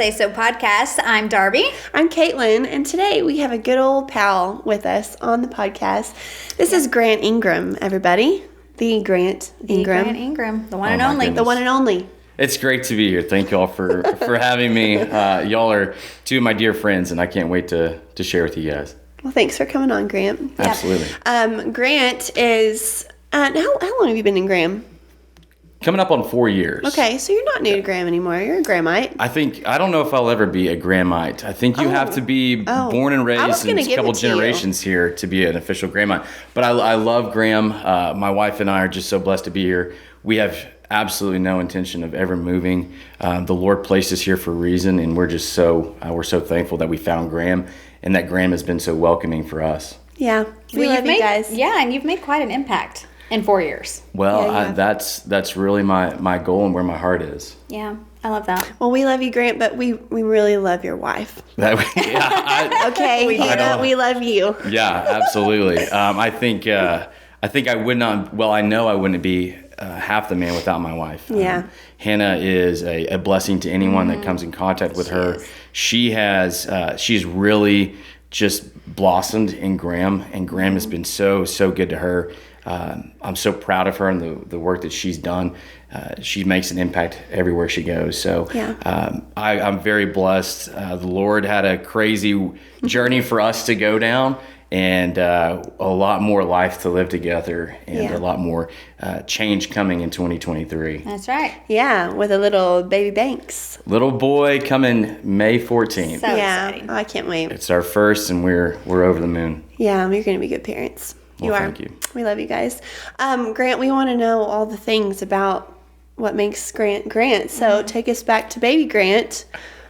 Say So podcast. I'm Darbi. I'm Kaitlin, and today we have a good old pal with us on the podcast. This is Grant Ingram, everybody. The Grant Ingram. The one and only. The one and only. It's great to be here. Thank y'all for having me. Y'all are two of my dear friends, and I can't wait to share with you guys. Well, thanks for coming on, Grant. Absolutely. Grant is, how long have you been in Graham? Coming up on 4 years. Okay, so you're not new to Graham anymore. You're a Grahamite. I don't know if I'll ever be a Grahamite. I think you have to be born and raised in a couple generations here to be an official Grahamite. But I love Graham. My wife and I are just so blessed to be here. We have absolutely no intention of ever moving. The Lord placed us here for a reason, and we're just we're so thankful that we found Graham, and that Graham has been so welcoming for us. Yeah, we love you guys. Yeah, and you've made quite an impact in 4 years. Well, that's really my goal and where my heart is. Yeah, I love that. Well, we love you, Grant, but we really love your wife. Okay, we love you. Yeah, absolutely. I think I would not. Well, I know I wouldn't be half the man without my wife. Yeah. Hannah is a blessing to anyone that comes in contact with her. She's really just blossomed in Graham, and Graham has been so good to her. I'm so proud of her and the work that she's done. She makes an impact everywhere she goes. So I'm very blessed. The Lord had a crazy journey for us to go down, and a lot more life to live together, and a lot more change coming in 2023. That's right. Yeah, with a little baby Banks. Little boy coming May 14th. So exciting. I can't wait. It's our first, and we're over the moon. Yeah, you're going to be good parents. Well, you are. Thank you. We love you guys. Grant, we want to know all the things about what makes Grant Grant. So take us back to baby Grant.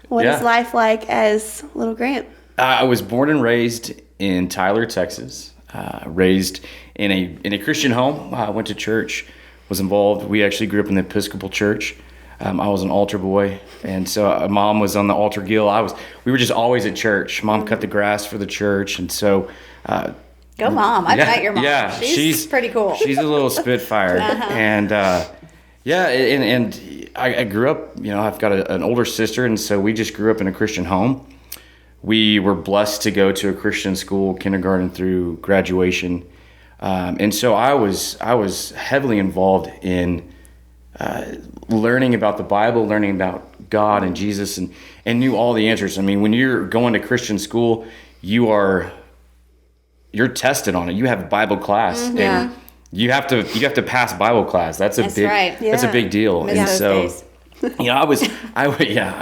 What is life like as little Grant? I was born and raised in Tyler, Texas. Raised in a Christian home. I went to church, was involved. We actually grew up in the Episcopal Church. I was an altar boy, and so Mom was on the altar guild. We were just always at church. Mom cut the grass for the church, and so. Go Mom. I've met your mom. Yeah, she's pretty cool. She's a little spitfire. And and I grew up, I've got an older sister, and so we just grew up in a Christian home. We were blessed to go to a Christian school, kindergarten through graduation. And so I was heavily involved in learning about the Bible, learning about God and Jesus, and knew all the answers. I mean, when you're going to Christian school, you're tested on it. You have Bible class, and you have to pass Bible class. That's a big deal. And so, I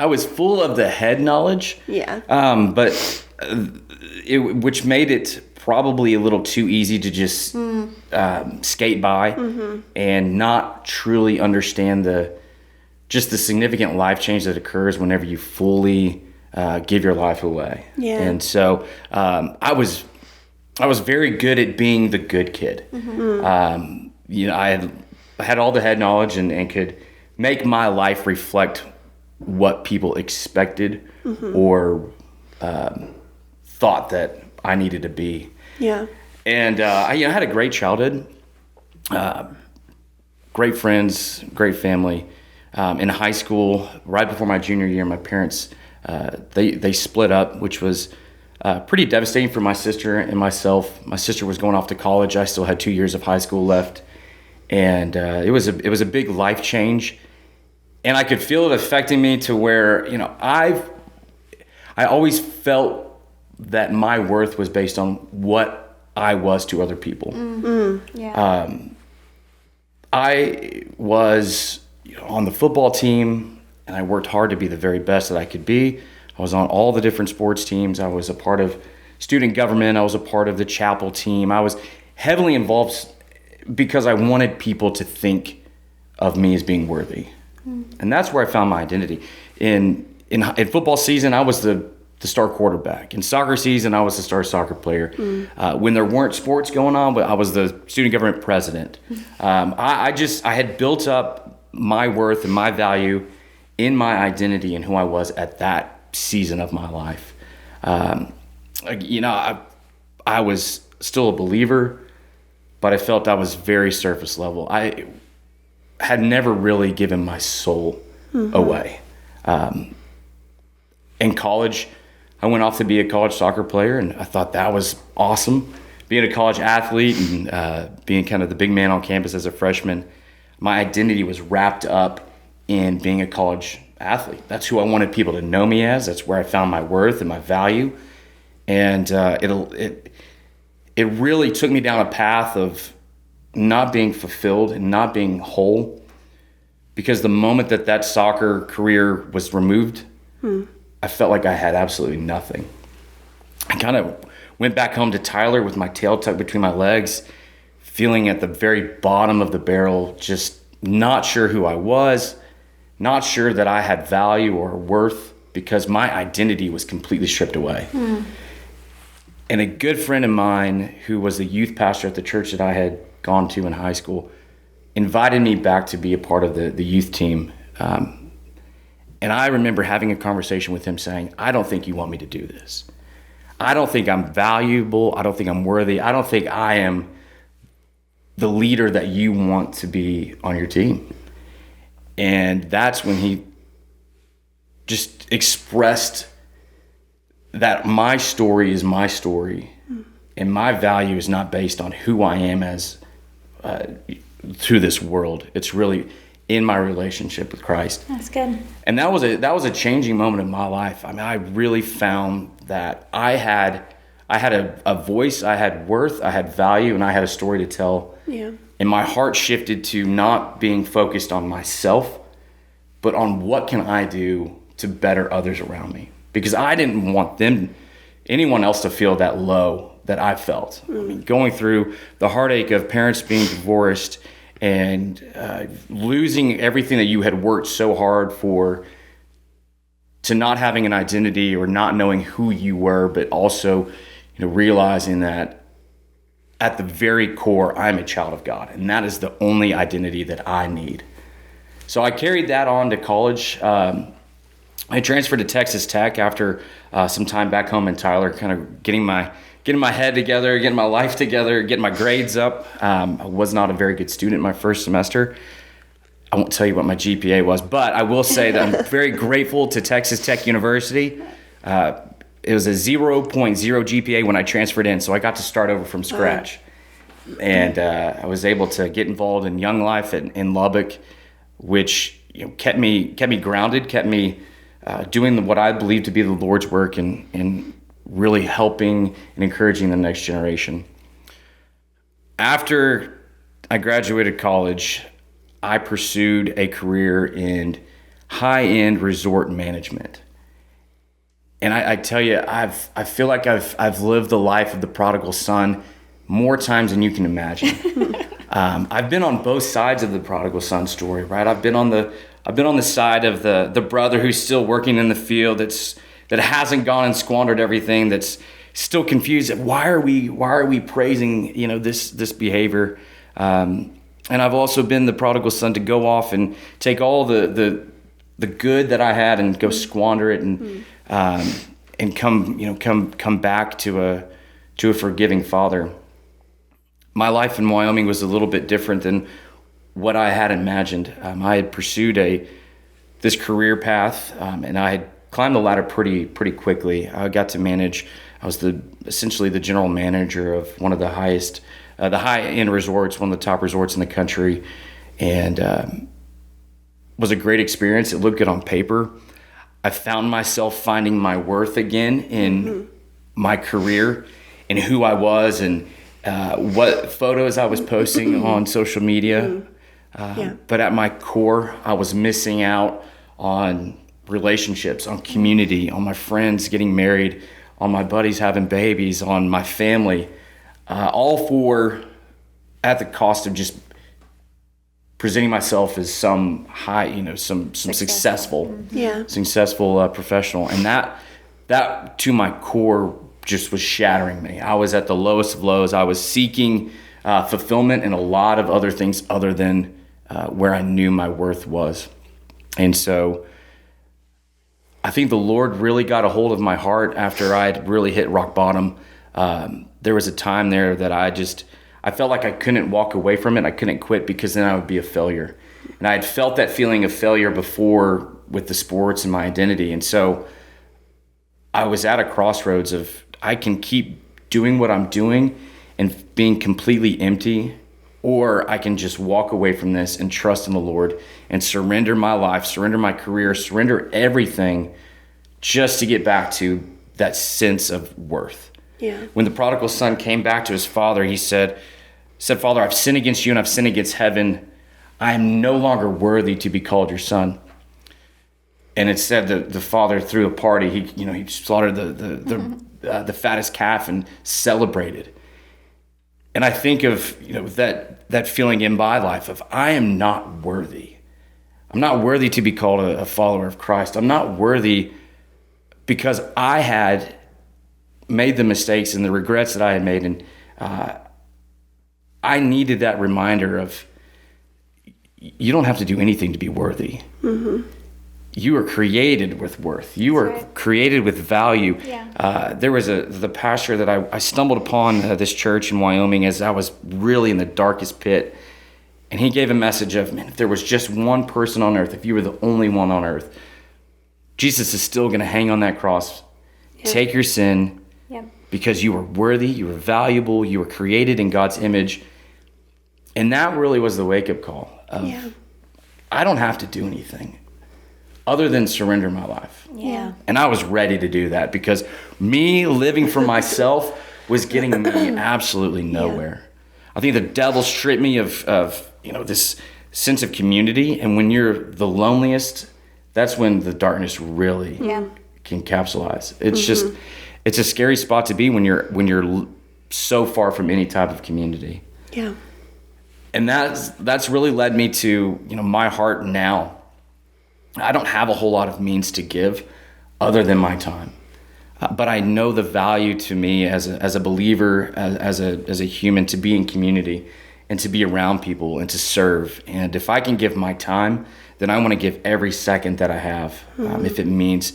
was full of the head knowledge. Yeah. But which made it probably a little too easy to just skate by and not truly understand the significant life change that occurs whenever you fully give your life away. Yeah. And so I was very good at being the good kid. I had all the head knowledge and could make my life reflect what people expected or thought that I needed to be. Yeah. And I had a great childhood, great friends, great family. In high school, right before my junior year, my parents they split up, which was pretty devastating for my sister and myself. My sister was going off to college. I still had 2 years of high school left, and it was a big life change. And I could feel it affecting me to where I always felt that my worth was based on what I was to other people. I was on the football team, and I worked hard to be the very best that I could be. I was on all the different sports teams. I was a part of student government. I was a part of the chapel team. I was heavily involved because I wanted people to think of me as being worthy. And that's where I found my identity. In football season, I was the star quarterback. In soccer season, I was the star soccer player. When there weren't sports going on, but I was the student government president. I had built up my worth and my value in my identity and who I was at that season of my life. I was still a believer, but I felt I was very surface level. I had never really given my soul away. in college, I went off to be a college soccer player, and I thought that was awesome. Being a college athlete and being kind of the big man on campus as a freshman, my identity was wrapped up in being a college athlete. That's who I wanted people to know me as. That's where I found my worth and my value. And it really took me down a path of not being fulfilled and not being whole, because the moment that soccer career was removed, I felt like I had absolutely nothing. I kind of went back home to Tyler with my tail tucked between my legs, feeling at the very bottom of the barrel, just not sure who I was, not sure that I had value or worth, because my identity was completely stripped away. And a good friend of mine who was the youth pastor at the church that I had gone to in high school invited me back to be a part of the youth team. And I remember having a conversation with him saying, I don't think you want me to do this. I don't think I'm valuable. I don't think I'm worthy. I don't think I am the leader that you want to be on your team. And that's when he just expressed that my story is my story, and my value is not based on who I am as through this world. It's really in my relationship with Christ. That's good. And that was a changing moment in my life. I mean, I really found that I had a voice, I had worth, I had value, and I had a story to tell. Yeah. And my heart shifted to not being focused on myself, but on what can I do to better others around me. Because I didn't want anyone else to feel that low that I felt. I mean, going through the heartache of parents being divorced and losing everything that you had worked so hard for, to not having an identity or not knowing who you were, but also, realizing that at the very core, I'm a child of God, and that is the only identity that I need. So I carried that on to college. I transferred to Texas Tech after some time back home in Tyler, kind of getting my head together, getting my life together, getting my grades up. I was not a very good student my first semester. I won't tell you what my GPA was, but I will say that I'm very grateful to Texas Tech University. It was a 0.0 GPA when I transferred in, so I got to start over from scratch. And I was able to get involved in Young Life in Lubbock, which kept me grounded, kept me doing what I believe to be the Lord's work and really helping and encouraging the next generation. After I graduated college, I pursued a career in high-end resort management. And I tell you, I feel like I've lived the life of the prodigal son more times than you can imagine. I've been on both sides of the prodigal son story, right? I've been on the side of the brother who's still working in the field, that hasn't gone and squandered everything, that's still confused. Why are we praising this behavior? And I've also been the prodigal son to go off and take all the good that I had and go squander it and come back to a forgiving father. My life in Wyoming was a little bit different than what I had imagined. I had pursued this career path, and I had climbed the ladder pretty quickly. I got to manage. I was essentially the general manager of one of the high-end resorts, one of the top resorts in the country, and was a great experience. It looked good on paper. I found myself finding my worth again in my career and who I was and what photos I was posting on social media. But at my core, I was missing out on relationships, on community, on my friends getting married, on my buddies having babies, on my family, all at the cost of just presenting myself as some high, some successful professional. And that to my core just was shattering me. I was at the lowest of lows. I was seeking fulfillment in a lot of other things other than where I knew my worth was. And so I think the Lord really got a hold of my heart after I had really hit rock bottom. There was a time there that I felt like I couldn't walk away from it. I couldn't quit because then I would be a failure. And I had felt that feeling of failure before with the sports and my identity. And so I was at a crossroads of I can keep doing what I'm doing and being completely empty, or I can just walk away from this and trust in the Lord and surrender my life, surrender my career, surrender everything just to get back to that sense of worth. Yeah. When the prodigal son came back to his father, he said, Father, I've sinned against you and I've sinned against heaven. I am no longer worthy to be called your son. And it said that the father threw a party. He slaughtered the fattest calf and celebrated. And I think of that feeling in my life of I am not worthy. I'm not worthy to be called a follower of Christ. I'm not worthy because I had made the mistakes and the regrets that I had made, and I needed that reminder of you don't have to do anything to be worthy. Mm-hmm. You are created with worth. You are created with value. Yeah. There was the pastor that I stumbled upon this church in Wyoming as I was really in the darkest pit. And he gave a message of, man, if there was just one person on earth, if you were the only one on earth, Jesus is still going to hang on that cross, take your sin, because you were worthy, you were valuable, you were created in God's image. And that really was the wake-up call of, I don't have to do anything other than surrender my life. Yeah. And I was ready to do that because me living for myself was getting me absolutely nowhere. I think the devil stripped me of this sense of community, and when you're the loneliest, that's when the darkness really can capsulize. It's just it's a scary spot to be when you're so far from any type of community. Yeah. And that's really led me to my heart now. I don't have a whole lot of means to give other than my time. But I know the value to me as a believer, as a human, to be in community and to be around people and to serve. And if I can give my time, then I want to give every second that I have, if it means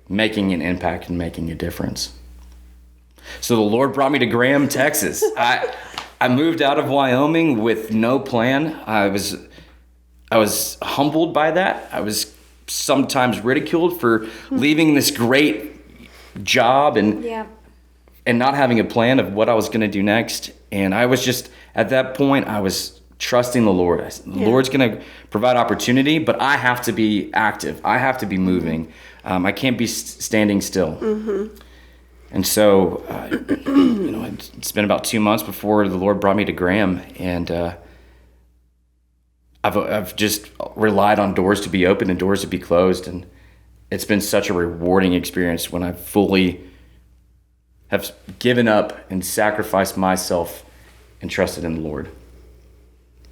making an impact and making a difference. So the Lord brought me to Graham, Texas. I moved out of Wyoming with no plan. I was humbled by that. I was sometimes ridiculed for leaving this great job and not having a plan of what I was going to do next. And I was just, at that point, I was trusting the Lord. The Lord's going to provide opportunity, but I have to be active. I have to be moving. I can't be standing still. Mm-hmm. And so, it's been about 2 months before the Lord brought me to Graham, and I've just relied on doors to be open and doors to be closed, and it's been such a rewarding experience when I fully have given up and sacrificed myself and trusted in the Lord.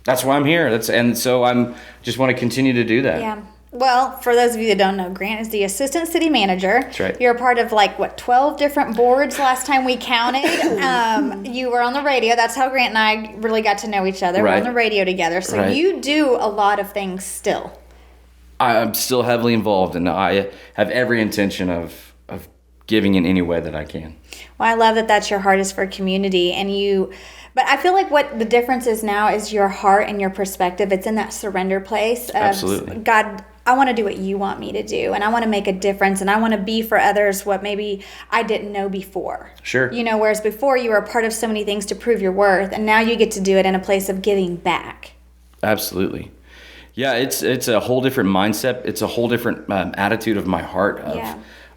That's why I'm here. And so I'm just want to continue to do that. Yeah. Well, for those of you that don't know, Grant is the assistant city manager. That's right. You're a part of 12 different boards last time we counted. You were on the radio. That's how Grant and I really got to know each other. Right. We're on the radio together. So you do a lot of things still. I'm still heavily involved, and I have every intention of giving in any way that I can. Well, I love that that's your heart is for community, but I feel like what the difference is now is your heart and your perspective. It's in that surrender place of, Absolutely. God, I want to do what you want me to do, and I want to make a difference, and I want to be for others what maybe I didn't know before. Sure. Whereas before you were a part of so many things to prove your worth, and now you get to do it in a place of giving back. Absolutely. Yeah, it's a whole different mindset. It's a whole different attitude of my heart.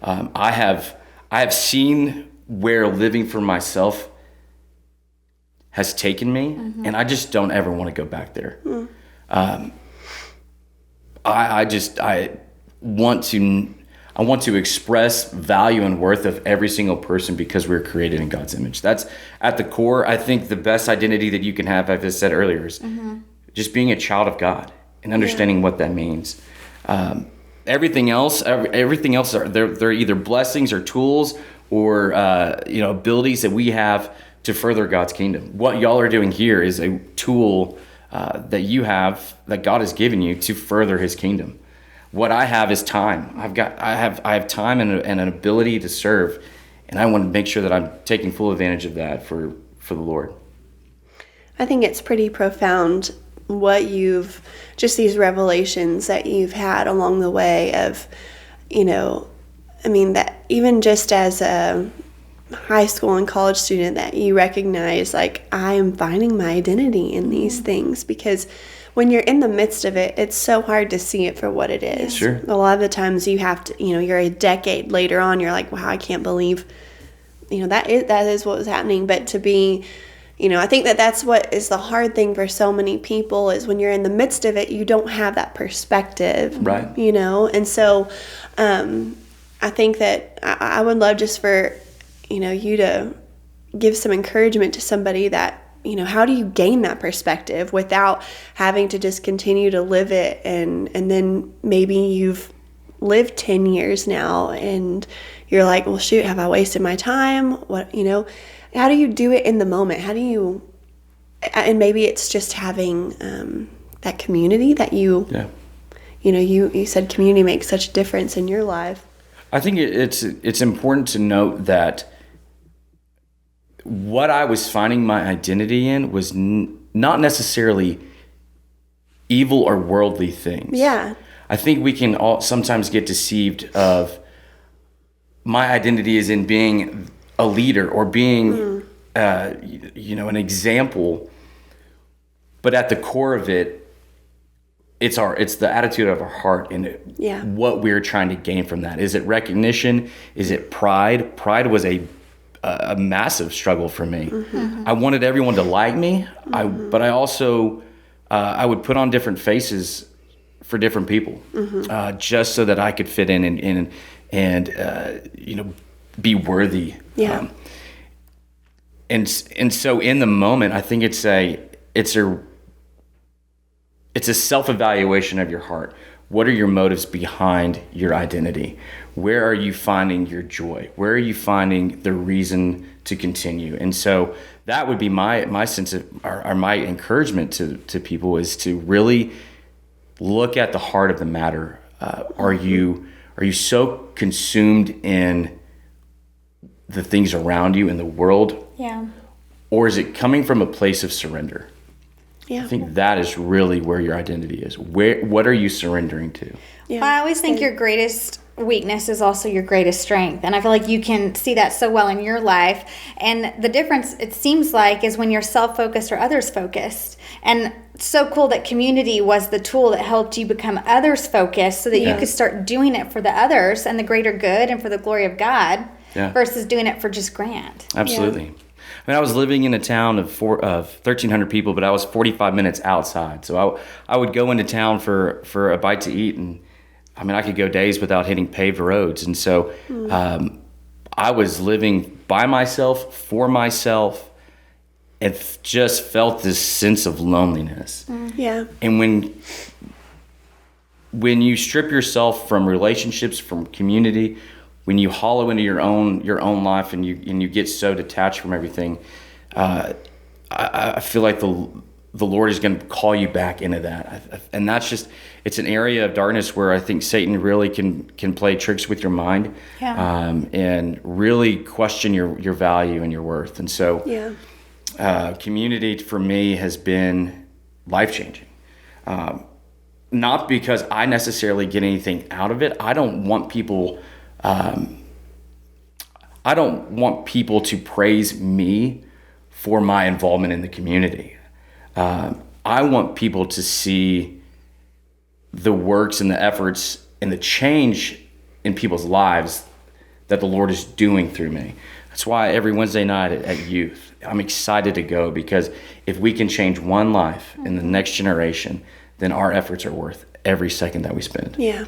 I have seen where living for myself has taken me, and I just don't ever want to go back there. I want to express value and worth of every single person because we're created in God's image. That's at the core. I think the best identity that you can have, as I said earlier, is just being a child of God and understanding what that means. Everything else are they're either blessings or tools or abilities that we have to further God's kingdom. What y'all are doing here is a tool that you have, that God has given you to further His kingdom. What I have is time. I have time and an ability to serve, and I want to make sure that I'm taking full advantage of that for the Lord. I think it's pretty profound what just these revelations that you've had along the way of, I mean, that even just as a high school and college student, that you recognize, like, I am finding my identity in these things, because when you're in the midst of it, it's so hard to see it for what it is. Sure. A lot of the times you have to, you're a decade later on, you're like, wow, I can't believe, that is what was happening. But to be, I think that's what is the hard thing for so many people, is when you're in the midst of it, you don't have that perspective. Right. And so I think that I would love just for, you to give some encouragement to somebody that, how do you gain that perspective without having to just continue to live it? And then maybe you've lived 10 years now and you're like, well, shoot, have I wasted my time? What, how do you do it in the moment? How do you, and maybe it's just having that community that you said community makes such a difference in your life. I think it's important to note that what I was finding my identity in was not necessarily evil or worldly things. Yeah. I think we can all sometimes get deceived of my identity is in being a leader or being, an example. But at the core of it, it's the attitude of our heart and what we're trying to gain from that. Is it recognition? Is it pride? Pride was a massive struggle for me. Mm-hmm. I wanted everyone to like me, but I also I would put on different faces for different people, just so that I could fit in and be worthy. Yeah. And so in the moment, I think it's a self-evaluation of your heart. What are your motives behind your identity? Where are you finding your joy? Where are you finding the reason to continue? And so that would be my sense of, or my encouragement to people, is to really look at the heart of the matter. Are you so consumed in the things around you in the world? Yeah. Or is it coming from a place of surrender? Yeah. I think that is really where your identity is. What are you surrendering to? Yeah. Well, I always think your greatest weakness is also your greatest strength. And I feel like you can see that so well in your life. And the difference, it seems like, is when you're self-focused or others-focused. And it's so cool that community was the tool that helped you become others-focused so that you could start doing it for the others and the greater good and for the glory of God versus doing it for just Grant. Absolutely. Yeah. I mean, I was living in a town of 1,300 people, but I was 45 minutes outside. So I would go into town for a bite to eat, and I mean, I could go days without hitting paved roads. And so I was living by myself, for myself, and just felt this sense of loneliness. Yeah. And when you strip yourself from relationships, from community, when you hollow into your own life and you get so detached from everything, I feel like the Lord is going to call you back into that. And that's just, it's an area of darkness where I think Satan really can play tricks with your mind, and really question your value and your worth. And so community for me has been life-changing. Not because I necessarily get anything out of it. I don't want people to praise me for my involvement in the community. I want people to see the works and the efforts and the change in people's lives that the Lord is doing through me. That's why every Wednesday night at youth, I'm excited to go, because if we can change one life in the next generation, then our efforts are worth every second that we spend. Yeah.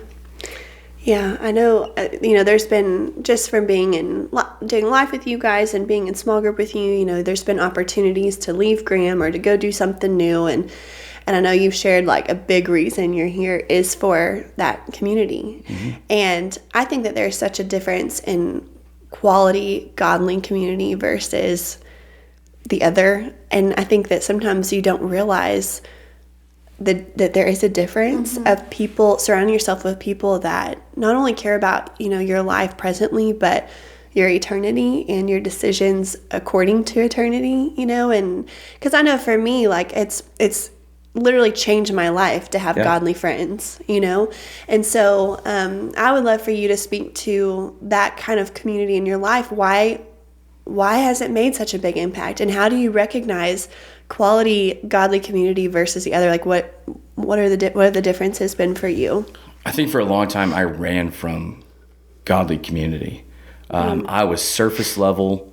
Yeah, I know, there's been, just from doing life with you guys and being in small group with you, there's been opportunities to leave Graham or to go do something new. And I know you've shared, like, a big reason you're here is for that community. Mm-hmm. And I think that there's such a difference in quality, godly community versus the other. And I think that sometimes you don't realize that there is a difference of people, surrounding yourself with people that not only care about, your life presently, but your eternity and your decisions according to eternity, and because I know for me, like, it's literally changed my life to have godly friends, you know? And so I would love for you to speak to that kind of community in your life. Why has it made such a big impact? And how do you recognize quality godly community versus the other? Like what are the differences been for you? I think for a long time I ran from godly community. I was surface level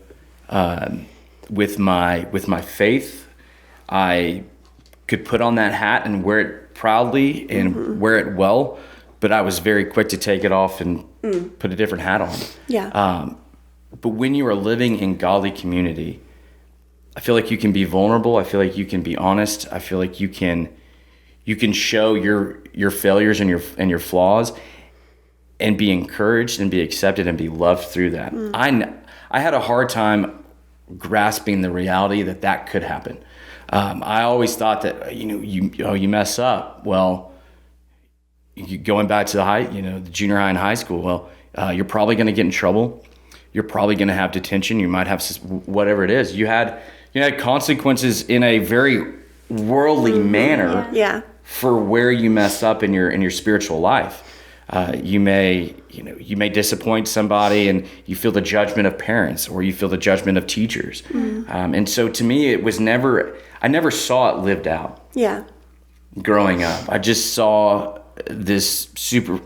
with my faith. I could put on that hat and wear it proudly and wear it well, but I was very quick to take it off and put a different hat on. Yeah. But when you are living in godly community, I feel like you can be vulnerable. I feel like you can be honest. I feel like you can show your failures and your flaws, and be encouraged and be accepted and be loved through that. I had a hard time grasping the reality that could happen. I always thought that you mess up. Well, going back to the junior high and high school. Well, you're probably going to get in trouble. You're probably going to have detention. You might have whatever it is. You had consequences in a very worldly manner. Yeah. For where you messed up in your spiritual life. You may disappoint somebody and you feel the judgment of parents, or you feel the judgment of teachers. And so to me, I never saw it lived out. Yeah. Growing up, I just saw this I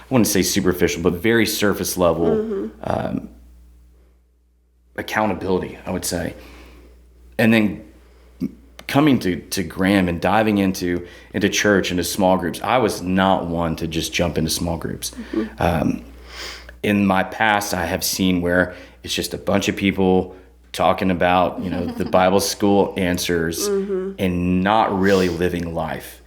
wouldn't say superficial, but very surface level accountability, I would say. And then coming to Graham and diving into church, into small groups, I was not one to just jump into small groups. In my past, I have seen where it's just a bunch of people talking about, the Bible school answers and not really living life.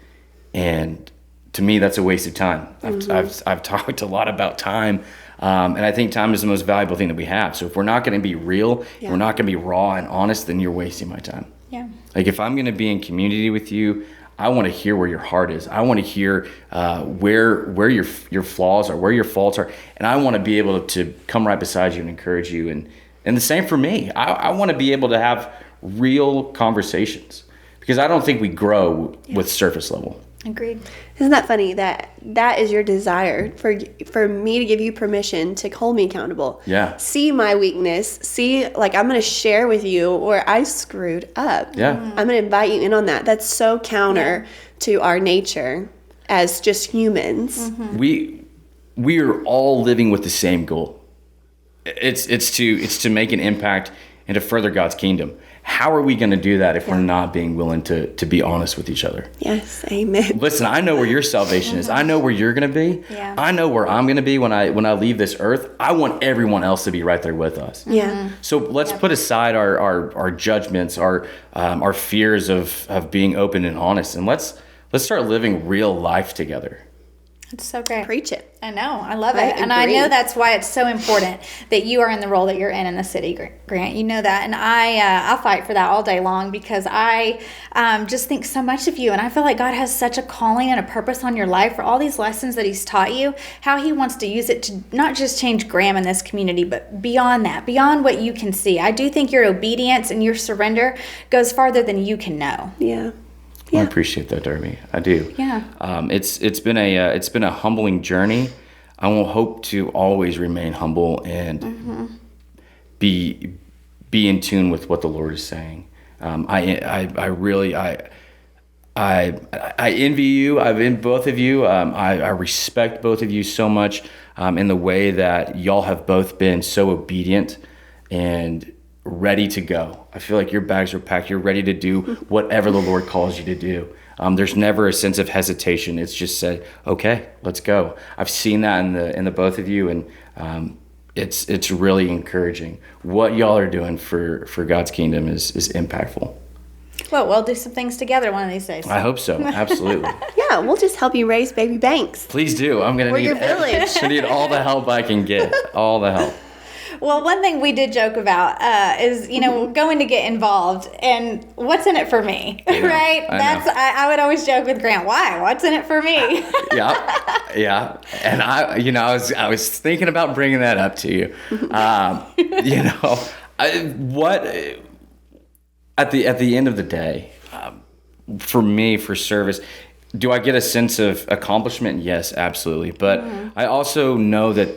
And to me, that's a waste of time. I've talked a lot about time. And I think time is the most valuable thing that we have. So if we're not going to be real, we're not going to be raw and honest, then you're wasting my time. Yeah. Like if I'm going to be in community with you, I want to hear where your heart is. I want to hear where your flaws are, where your faults are, and I want to be able to come right beside you and encourage you. And the same for me. I want to be able to have real conversations, because I don't think we grow with surface level. Agreed. Isn't that funny that is your desire for me to give you permission to hold me accountable? Yeah. See my weakness. See, like, I'm going to share with you where I screwed up. Yeah. I'm going to invite you in on that. That's so counter to our nature as just humans. We are all living with the same goal. It's to make an impact and to further God's kingdom. How are we going to do that if we're not being willing to be honest with each other? Yes, amen. Listen, I know where your salvation is. I know where you're going to be. Yeah. I know where I'm going to be when I leave this earth. I want everyone else to be right there with us. Yeah. So let's put aside our judgments, our fears of being open and honest, and let's start living real life together. It's so great. Preach it. I know. I love it. And I know that's why it's so important that you are in the role that you're in the city, Grant. You know that. And I'll fight for that all day long, because I just think so much of you. And I feel like God has such a calling and a purpose on your life for all these lessons that he's taught you, how he wants to use it to not just change Graham in this community, but beyond that, beyond what you can see. I do think your obedience and your surrender goes farther than you can know. Yeah. I appreciate that, Darbi. I do. Yeah. It's been a humbling journey. I will hope to always remain humble and be in tune with what the Lord is saying. I really envy you. I've envied both of you. I respect both of you so much in the way that y'all have both been so obedient and ready to go. I feel like your bags are packed. You're ready to do whatever the Lord calls you to do. There's never a sense of hesitation. It's just said, okay, let's go. I've seen that in the both of you, and it's really encouraging. What y'all are doing for God's kingdom is impactful. Well, we'll do some things together one of these days. I hope so. Absolutely. Yeah, we'll just help you raise baby Banks. Please do. I'm gonna We're your village. I need all the help I can get. All the help. Well, one thing we did joke about is, going to get involved and what's in it for me, right? I would always joke with Grant, why? What's in it for me? Yeah. And I was thinking about bringing that up to you. At the end of the day, for me, for service, do I get a sense of accomplishment? Yes, absolutely. But I also know that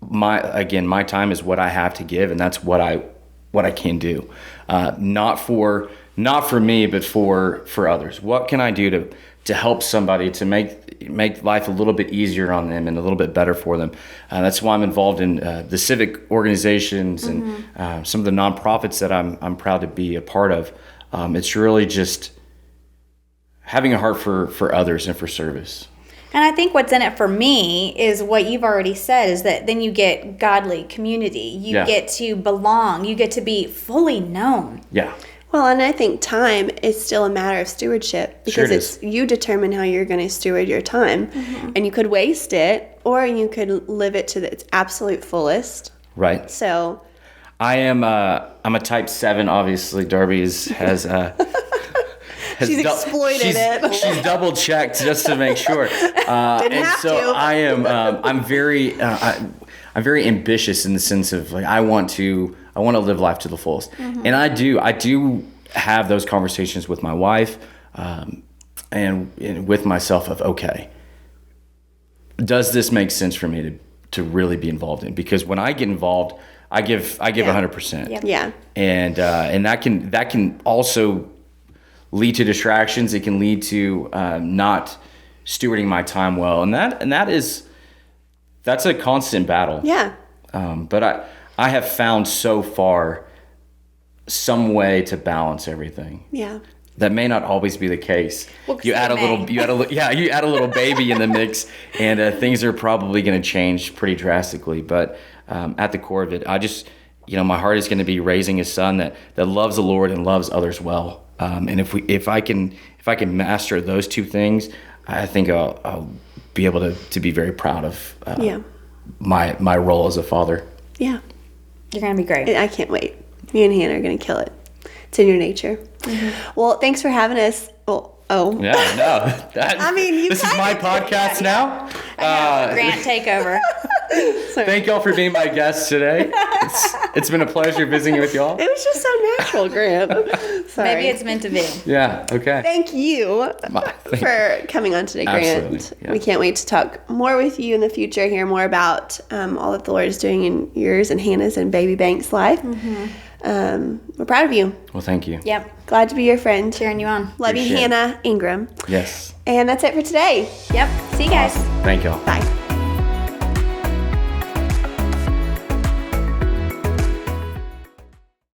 my time is what I have to give, and that's what I can do. Not for me, but for others. What can I do to help somebody, to make life a little bit easier on them and a little bit better for them? That's why I'm involved in the civic organizations and some of the nonprofits that I'm proud to be a part of. It's really just having a heart for others and for service. And I think what's in it for me is what you've already said, is that then you get godly community. You get to belong. You get to be fully known. Yeah. Well, and I think time is still a matter of stewardship, because Sure it it's you determine how you're going to steward your time. And you could waste it, or you could live it to its absolute fullest. Right. So I'm a type 7, obviously. Darby has she's exploited it. She's double checked just to make sure. I am. I'm very ambitious in the sense of, like, I want to live life to the fullest, and I do have those conversations with my wife, and with myself of, okay, does this make sense for me to really be involved in? Because when I get involved, I give 100%. Yep. yeah. And that can also lead to distractions. It can lead to not stewarding my time well, and that's a constant battle. Yeah. But I have found so far some way to balance everything. Yeah. That may not always be the case. Well, you add a little baby in the mix, and things are probably going to change pretty drastically. But at the core of it, I just, my heart is going to be raising a son that loves the Lord and loves others well. And if I can master those two things, I think I'll be able to be very proud of my role as a father. Yeah. You're going to be great. I can't wait. You and Hannah are going to kill it. It's in your nature. Well, thanks for having us. Well, Yeah, no. I mean, this is my podcast now. Grant, take over. Thank y'all for being my guests today. It's been a pleasure visiting with y'all. It was just so natural, Grant. Sorry. Maybe it's meant to be. Yeah, okay. Thank you for coming on today, Grant. Absolutely, yeah. We can't wait to talk more with you in the future, hear more about all that the Lord is doing in yours and Hannah's and baby Bank's life. We're proud of you. Well, thank you. Yep. Glad to be your friend. Cheering you on. Love you, Appreciate it. Hannah Ingram. Yes. And that's it for today. Yep. See you guys. Thank y'all. Bye.